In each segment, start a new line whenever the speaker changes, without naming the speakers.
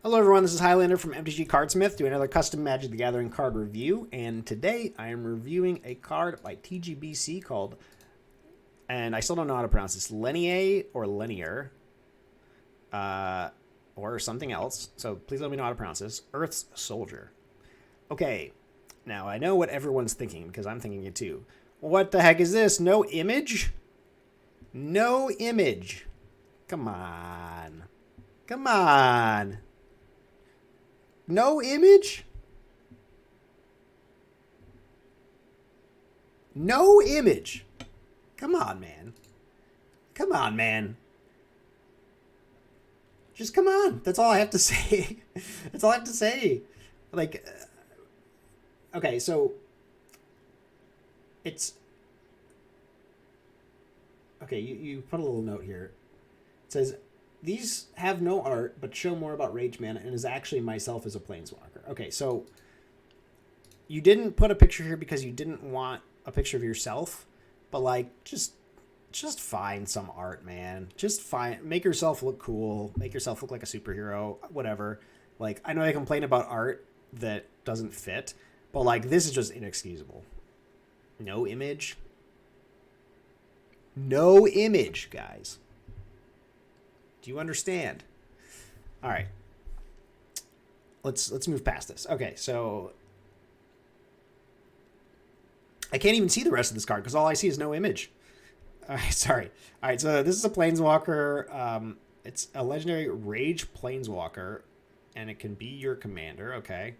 Hello everyone, this is Highlander from MTG Cardsmith doing another custom Magic the Gathering card review, and today I am reviewing a card by TGBC called, and I still don't know how to pronounce this, Lennier or Lennier, or something else, so please let me know how to pronounce this, Earth's Soldier. Okay, now I know what everyone's thinking, because I'm thinking it too. What the heck is this? No image? No image. Come on. Come on. No image? No image. Come on, man. Come on, man. Just come on. That's all I have to say. That's all I have to say. Like, okay, so it's okay. You put a little note here. It says, these have no art, but show more about Rage Mana and is actually myself as a Planeswalker. Okay, so you didn't put a picture here because you didn't want a picture of yourself, but like just find some art, man. Just make yourself look cool, make yourself look like a superhero, whatever. Like, I know I complain about art that doesn't fit, but like this is just inexcusable. No image. No image, guys. Do you understand? All right. Let's move past this. Okay, so I can't even see the rest of this card because all I see is no image. All right, sorry. All right, so this is a Planeswalker. It's a legendary Rage Planeswalker, and it can be your commander. Okay.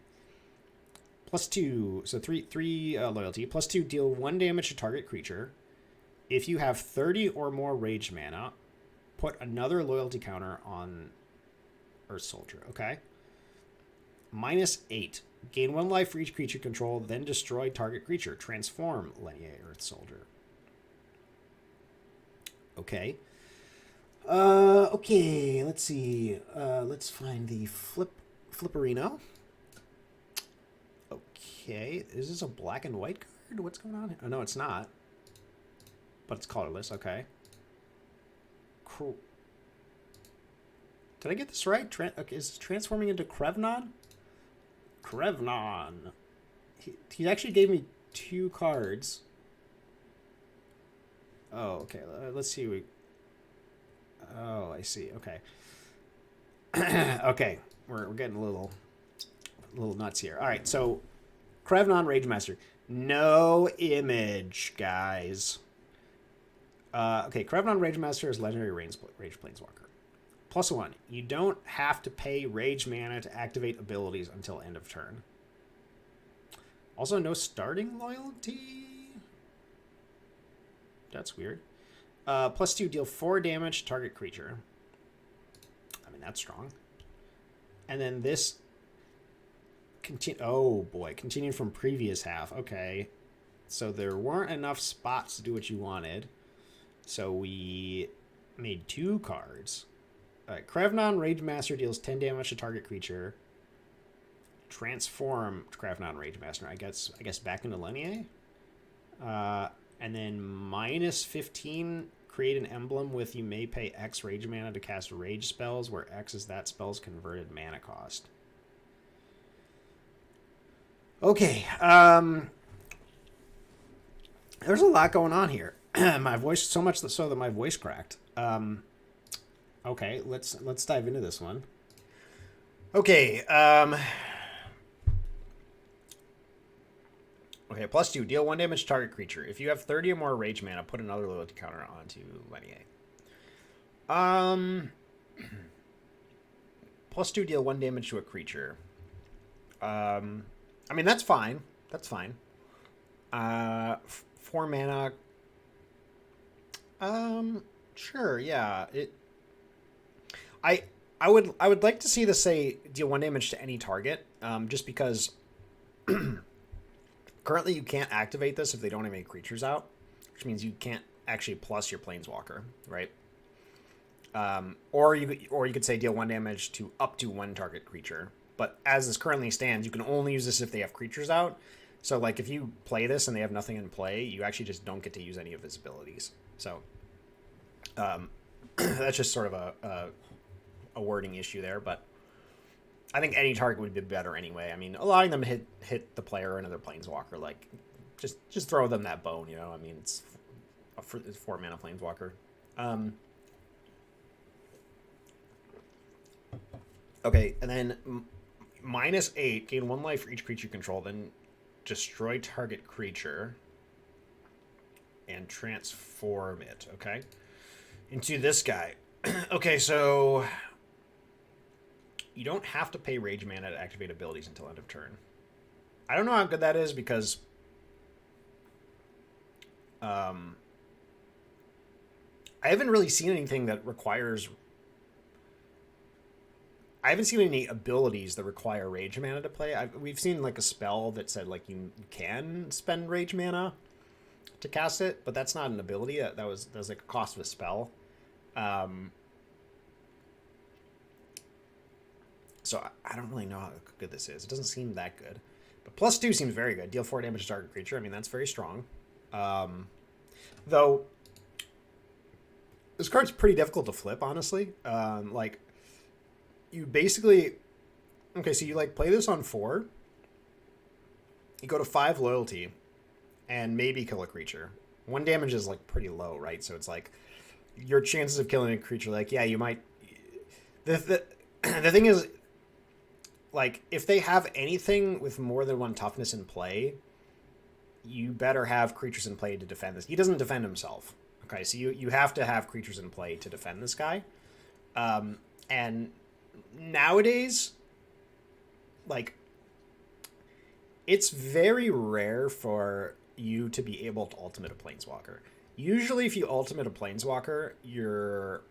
+2, so three loyalty. +2, deal 1 damage to target creature. If you have 30 or more Rage mana, put another loyalty counter on Earth Soldier, okay? -8. Gain 1 life for each creature control, then destroy target creature. Transform Lennier Earth Soldier. Okay. Okay, let's see. Let's find the Flipperino. Okay, is this a black and white card? What's going on here? Oh, no, it's not. But it's colorless, okay. Cool. Did I get this right? Okay, is this transforming into Krevnon? Krevnon. He actually gave me 2 cards. Oh, okay. Let's see. Oh, I see. Okay. Okay. We're getting a little nuts here. All right. So, Krevnon Rage Master. No image, guys. Okay, Krevnon Rage Master is legendary Rage Planeswalker. +1. You don't have to pay Rage Mana to activate abilities until end of turn. Also, no starting loyalty. That's weird. +2, deal 4 damage to target creature. I mean, that's strong. And then this... Oh, boy. Continued from previous half. Okay. So there weren't enough spots to do what you wanted. So we made 2 cards. All right, Krevnon Rage Master deals 10 damage to target creature. Transform Krevnon Rage Master. I guess back into Lennier. And then -15. Create an emblem with you may pay X Rage Mana to cast Rage spells, where X is that spell's converted mana cost. Okay. There's a lot going on here. My voice, so much so that my voice cracked. Okay, let's dive into this one. Okay, okay, +2, deal 1 damage to target creature. If you have 30 or more Rage Mana, put another loyalty counter onto Lennier. +2, deal 1 damage to a creature. I mean, that's fine. That's fine. 4 mana. Sure, yeah. I would like to see this say deal 1 damage to any target, just because currently you can't activate this if they don't have any creatures out, which means you can't actually plus your Planeswalker, right? Or you could say deal 1 damage to up to 1 target creature. But as this currently stands, you can only use this if they have creatures out. So like if you play this and they have nothing in play, you actually just don't get to use any of his abilities. So that's just sort of a wording issue there, but I think any target would be better anyway. I mean, allowing them to hit the player or another planeswalker, like just throw them that bone, you know. I mean, it's a 4-mana planeswalker. Okay, and then -8, gain 1 life for each creature you control, then destroy target creature and transform it, okay? Into this guy. Okay, so you don't have to pay Rage Mana to activate abilities until end of turn. I don't know how good that is because I haven't really seen anything that requires... I haven't seen any abilities that require Rage Mana to play. We've seen like a spell that said like you can spend Rage Mana to cast it, but that's not an ability. That was like a cost of a spell. So I don't really know how good this is. It doesn't seem that good. But +2 seems very good. Deal 4 damage to target creature. I mean, that's very strong. Though, this card's pretty difficult to flip, honestly. Like, you basically... Okay, so you, like, play this on 4. You go to 5 loyalty, and maybe kill a creature. 1 damage is, like, pretty low, right? So it's like, your chances of killing a creature, like, yeah, you might... The thing is... Like, if they have anything with more than 1 toughness in play, you better have creatures in play to defend this. He doesn't defend himself. Okay, so you have to have creatures in play to defend this guy. And nowadays, like, it's very rare for you to be able to ultimate a planeswalker. Usually, if you ultimate a planeswalker, you're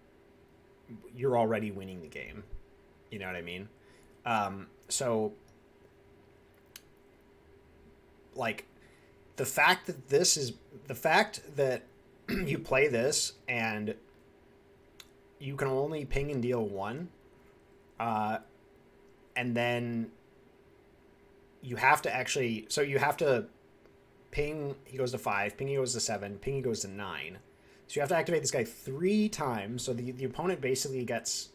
already winning the game. You know what I mean? So, like, the fact that you play this and you can only ping and deal 1, and then you have to actually, so you have to ping, he goes to 5, ping, he goes to 7, ping, he goes to 9. So you have to activate this guy 3 times. So the opponent basically gets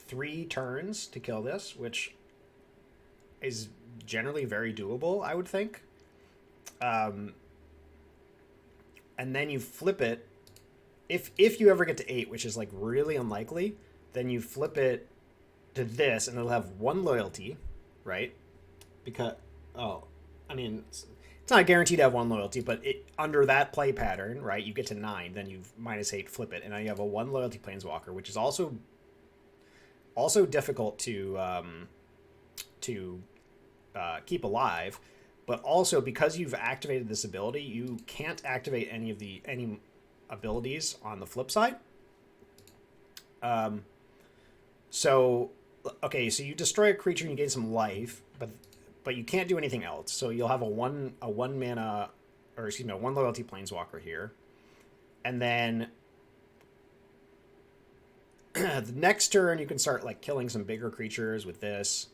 3 turns to kill this, which is generally very doable, I would think. And then you flip it. If you ever get to 8, which is like really unlikely, then you flip it to this, and it'll have 1 loyalty, right? Because I mean, it's not guaranteed to have 1 loyalty, but under that play pattern, right? You get to 9, then you -8, flip it, and now you have a 1 loyalty planeswalker, which is also difficult to keep alive, but also because you've activated this ability, you can't activate any abilities on the flip side. So you destroy a creature and you gain some life, but you can't do anything else. So you'll have a 1 mana, or excuse me, a 1 loyalty planeswalker here, and then the next turn you can start like killing some bigger creatures with this.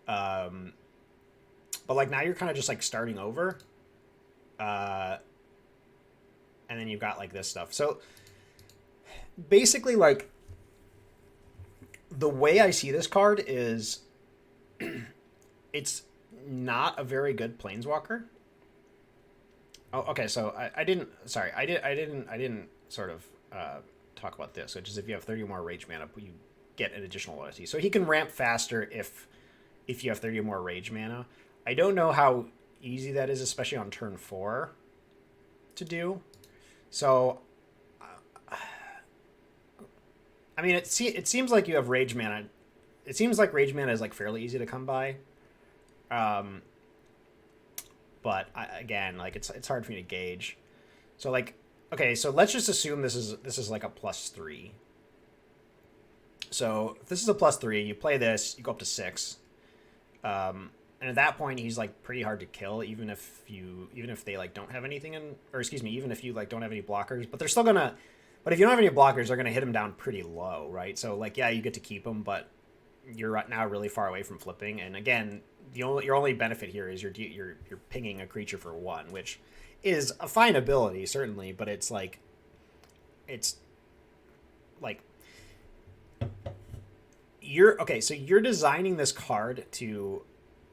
But like now you're kind of just like starting over. And then you've got like this stuff. So basically, like, the way I see this card is it's not a very good planeswalker. Oh, okay. So I didn't sort of talk about this, which is if you have 30 or more rage mana, you get an additional loyalty. So he can ramp faster if you have 30 or more rage mana. I don't know how easy that is, especially on turn 4 to do. So I mean, it seems like you have rage mana. It seems like rage mana is like fairly easy to come by. But again, like it's hard for me to gauge. So like, okay, so let's just assume this is like a +3. So if this is a +3, you play this, you go up to 6. And at that point, he's like pretty hard to kill, even if they like don't have anything in, or excuse me, even if you like don't have any blockers. But they're still gonna. But if you don't have any blockers, they're gonna hit him down pretty low, right? So like, yeah, you get to keep him, but you're now really far away from flipping. And again, your only benefit here is you're pinging a creature for 1, which is a fine ability certainly, but it's like So you're designing this card to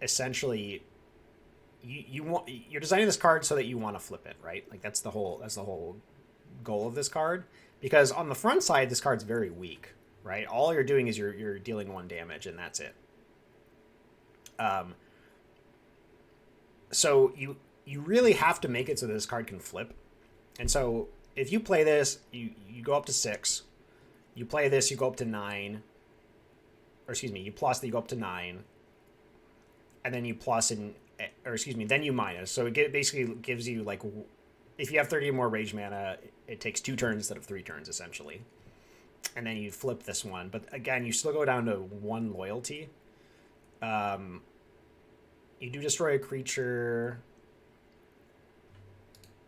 essentially you're designing this card so that you want to flip it, right? Like that's the whole goal of this card. Because on the front side, this card's very weak, right? All you're doing is you're dealing 1 damage, and that's it. So you really have to make it so that this card can flip. And so if you play this, you go up to 6. You play this, you go up to 9. Or excuse me, you plus, you go up to 9. And then you plus then you minus. So it basically gives you, like, if you have 30 or more rage mana, it takes 2 turns instead of 3 turns, essentially. And then you flip this one. But again, you still go down to 1 loyalty. You do destroy a creature.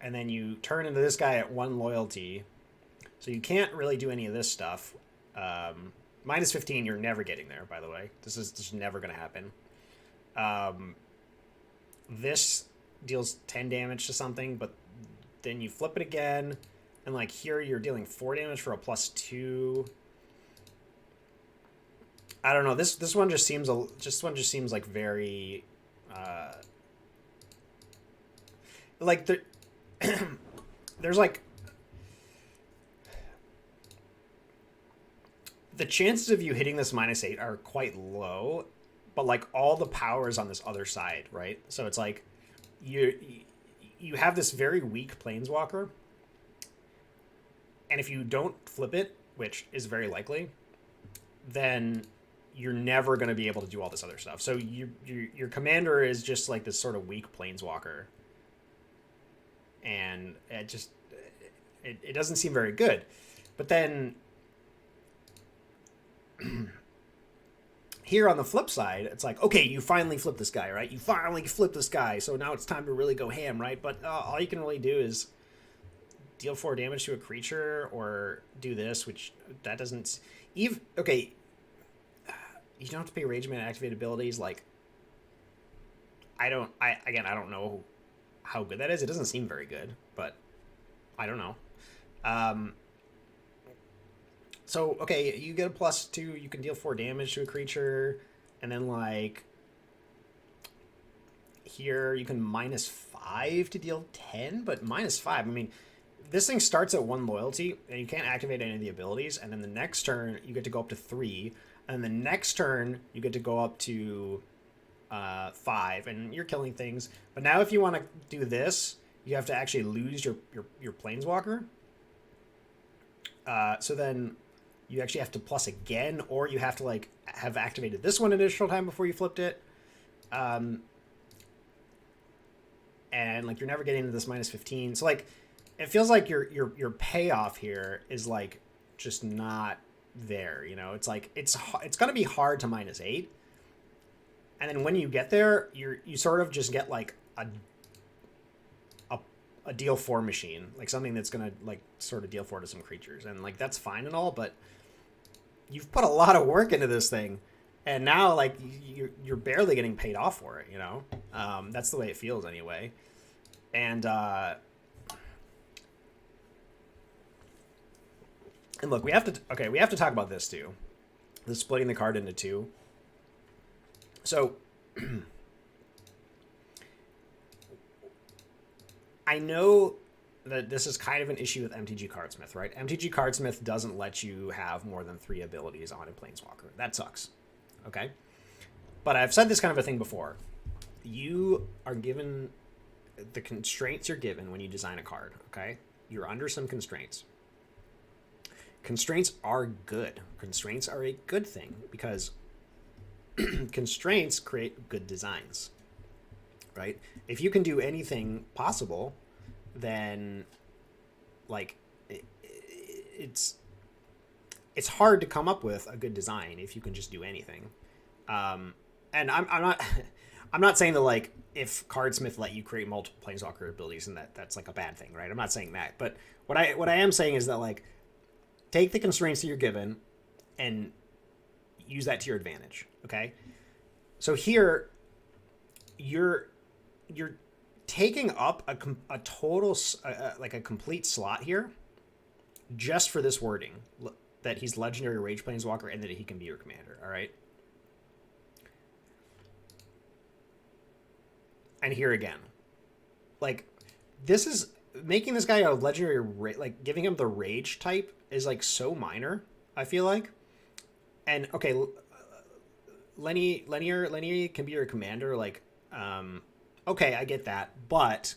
And then you turn into this guy at 1 loyalty. So you can't really do any of this stuff. Minus 15, you're never getting there, by the way. This is never going to happen. This deals 10 damage to something, but then you flip it again. And like here, you're dealing 4 damage for a +2. I don't know. This one just seems like very like there's like the chances of you hitting this -8 are quite low, but like all the power is on this other side, right? So it's like you have this very weak planeswalker, and if you don't flip it, which is very likely, then you're never going to be able to do all this other stuff. So your commander is just like this sort of weak planeswalker, and it doesn't seem very good. But then here on the flip side, it's like, okay, you finally flip this guy, right? You finally flip this guy, so now it's time to really go ham, right? But all you can really do is deal 4 damage to a creature, or do this, which that doesn't even okay. You don't have to pay rage mana activate abilities. Like, I don't know how good that is. It doesn't seem very good, but I don't know. So, okay, you get a +2. You can deal 4 damage to a creature. And then, like, here you can -5 to deal 10, but -5. I mean, this thing starts at 1 loyalty, and you can't activate any of the abilities. And then the next turn, you get to go up to 3. And the next turn, you get to go up to 5, and you're killing things. But now if you want to do this, you have to actually lose your planeswalker. So then you actually have to plus again, or you have to like have activated this one additional time before you flipped it. And like you're never getting into this -15. So like it feels like your payoff here is like just not there, you know. It's like it's gonna be hard to -8, and then when you get there, you sort of just get like a deal 4 machine, like something that's gonna like sort of deal 4 to some creatures, and like that's fine and all, but you've put a lot of work into this thing, and now like you're barely getting paid off for it, you know. That's the way it feels anyway. And look, we have to talk about this too. The splitting the card into 2. So I know that this is kind of an issue with MTG Cardsmith, right? MTG Cardsmith doesn't let you have more than 3 abilities on a planeswalker. That sucks. Okay? But I've said this kind of a thing before. You are given the constraints you're given when you design a card, okay? You're under some constraints. Constraints are good. Constraints are a good thing because constraints create good designs, right? If you can do anything possible, then like it's hard to come up with a good design if you can just do anything. And I'm not saying that like if Cardsmith let you create multiple planeswalker abilities and that's like a bad thing, right? I'm not saying that, but what I am saying is that like take the constraints that you're given and use that to your advantage. Okay. So here you're taking up a total, like a complete slot here just for this wording. that he's legendary Rage Planeswalker and that he can be your commander. All right. And here again, like, this is making this guy a legendary, like giving him the rage type is like so minor, I feel like. And okay, Lennier can be your commander, like, okay, I get that, but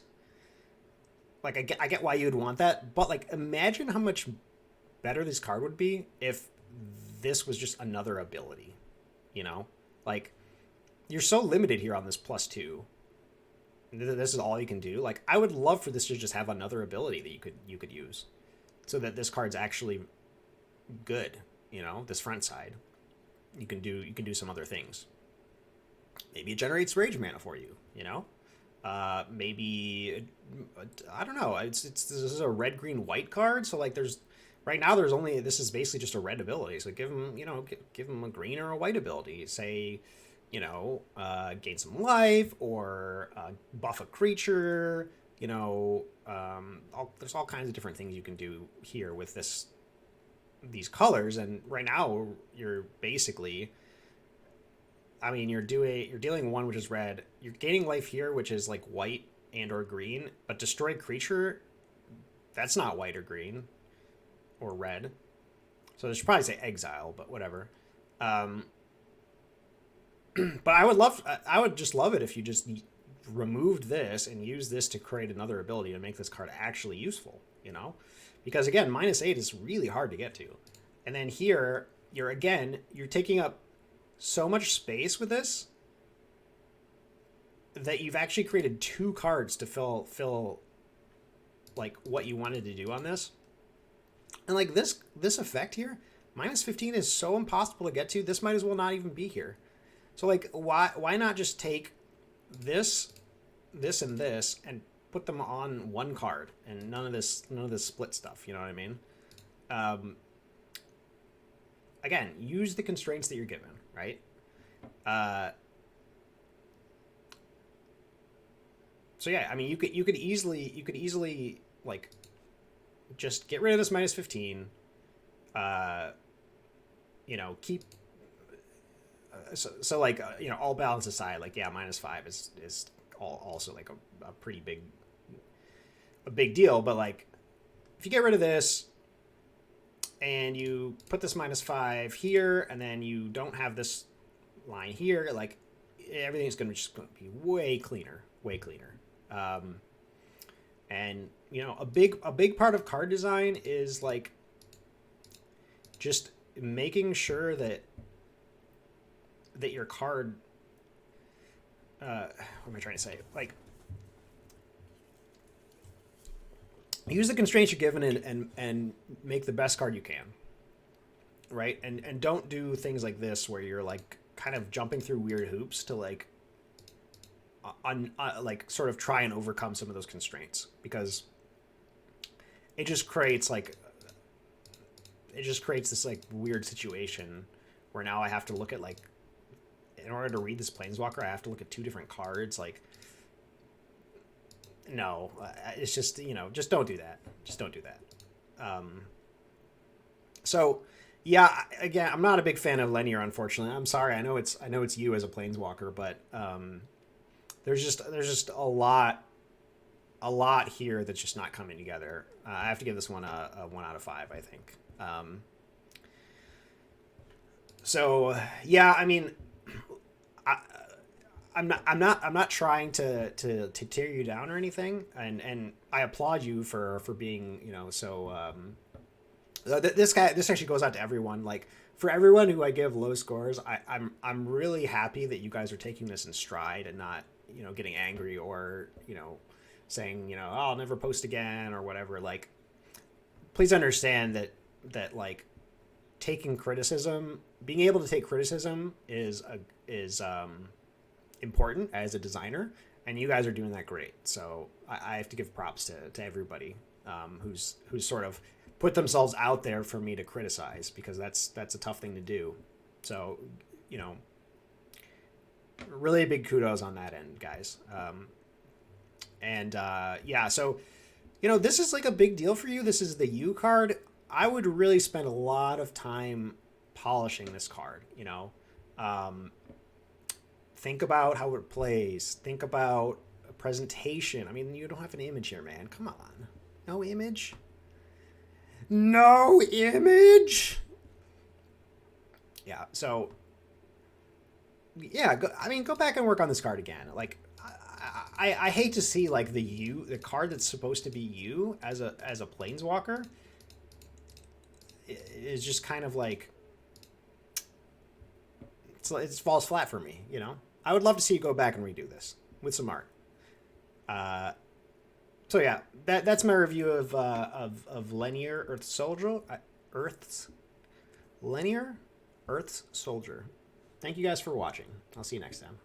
like I get why you'd want that, but like imagine how much better this card would be if this was just another ability, you know? Like, you're so limited here on this +2. This is all you can do. Like, I would love for this to just have another ability that you could use, so that this card's actually good. You know, this front side, you can do some other things. Maybe it generates rage mana for you. You know, maybe I don't know. This is a red, green, white card. So like, right now this is basically just a red ability. So give him a green or a white ability. Say, gain some life, or buff a creature, there's all kinds of different things you can do here with these colors. And right now you're basically, you're dealing one, which is red. You're gaining life here, which is like white and or green, but destroy creature, that's not white or green or red. So I should probably say exile, but whatever. But I would just love it if you just removed this and used this to create another ability to make this card actually useful, because again, -8 is really hard to get to. And then here you're taking up so much space with this that you've actually created 2 cards to fill like what you wanted to do on this. And like this effect here, -15 is so impossible to get to. This might as well not even be here. So like, why not just take this, and this, and put them on one card, and none of this split stuff. You know what I mean? Again, use the constraints that you're given, right? So yeah, you could easily like just get rid of this -15. Keep. So like, all balance aside, like, yeah, -5 is also like a pretty big deal. But like, if you get rid of this and you put this -5 here, and then you don't have this line here, like, everything's going to be way cleaner. And a big part of card design is like just making sure that your card, what am I trying to say? Like, use the constraints you're given and make the best card you can, right? And don't do things like this where you're like kind of jumping through weird hoops to like like sort of try and overcome some of those constraints, because it just creates this like weird situation where now I have to look at, like, in order to read this Planeswalker, I have to look at 2 different cards. Like, no, it's just, just don't do that. Just don't do that. So yeah, again, I'm not a big fan of Lennier, unfortunately. I'm sorry. I know it's you as a Planeswalker, but there's just a lot here that's just not coming together. I have to give this one a 1 out of 5, I think. So yeah, I'm not trying to tear you down or anything, and I applaud you for being, so this actually goes out to everyone. Like, for everyone who I give low scores, I'm really happy that you guys are taking this in stride and not, getting angry or, saying, oh, I'll never post again or whatever. Like, please understand that like, taking criticism, being able to take criticism is important as a designer, and you guys are doing that great. So I have to give props to everybody who's sort of put themselves out there for me to criticize, because that's a tough thing to do. So, really big kudos on that end, guys. Yeah, so, this is like a big deal for you. This is the U card. I would really spend a lot of time polishing this card, think about how it plays. Think about a presentation. I mean, you don't have an image here, man. Come on. No image? No image? Yeah, so... Yeah, go back and work on this card again. Like, I hate to see, like, the card that's supposed to be you as a Planeswalker is just kind of like... It falls flat for me, I would love to see you go back and redo this with some art. So yeah, that's my review of Lennier Earth Soldier. Lennier Earth's Soldier. Thank you guys for watching. I'll see you next time.